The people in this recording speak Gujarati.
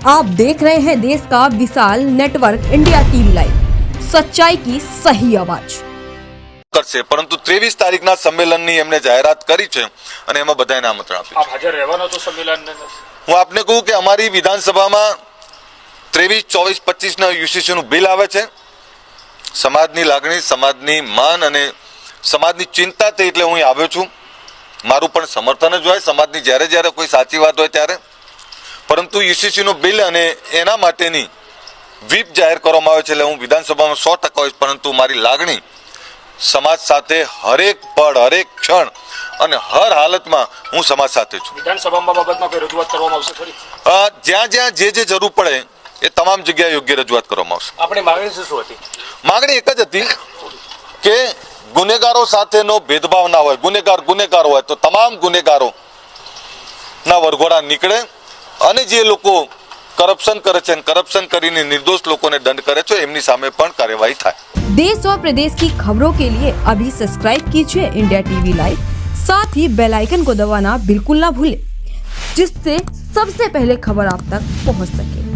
आप देख रहे हैं देश का विशाल नेटवर्क इंडिया टीवी लाइव, सच्चाई की सही आवाज। કરશે પરંતુ 23 તારીખના સંમેલનની એમને જાહેરાત કરી છે અને એમાં બધાને આમંત્રણ આપ્યું આપ હાજર રહેવાનો છો સંમેલનને? હું આપને કહું કે અમારી વિધાનસભામાં 23, 24, 25 યુસીસીનું બિલ આવે છે। સમાજની લાગણી, સમાજની માન અને સમાજની ચિંતા તે એટલે હું અહીં આવ્યો છું। મારું પણ સમર્થન જ હોય સમાજની જ્યારે જ્યારે કોઈ સાચી વાત હોય ત્યારે, પરંતુ યુસીસીનું બિલ અને એના માટેની વ્હીપ જાહેર કરવામાં આવે છે એટલે હું વિધાનસભામાં 100% હોઈશ, પરંતુ મારી લાગણી સમાજ સાથે હરેક પળ, હરેક ક્ષણ અને હર હાલતમાં હું સમાજ સાથે છું। વિધાનસભામાં બાબતમાં કોઈ રજૂઆત કરવામાં આવશે ખરી? જ્યાં જ્યાં જે જરૂર પડે એ તમામ જગ્યાએ યોગ્ય રજૂઆત કરવામાં આવશે। આપણી માંગણી શું હતી? માંગણી એક જ હતી કે ગુનેગારો સાથેનો ભેદભાવ ના હોય, ગુનેગાર હોય તો તમામ ગુનેગારો ના વરઘોડા નીકળે અને જે લોકો करप्शन करे छे, करप्शन કરીને निर्दोष लोगों ने दंड करे छे एमनी सामे पण कार्यवाही थाय। देश और प्रदेश की खबरों के लिए अभी सब्सक्राइब कीजिए इंडिया टीवी लाइव, साथ ही बेल आइकन को दबाना बिल्कुल ना भूलें, जिससे सबसे पहले खबर आप तक पहुंच सके।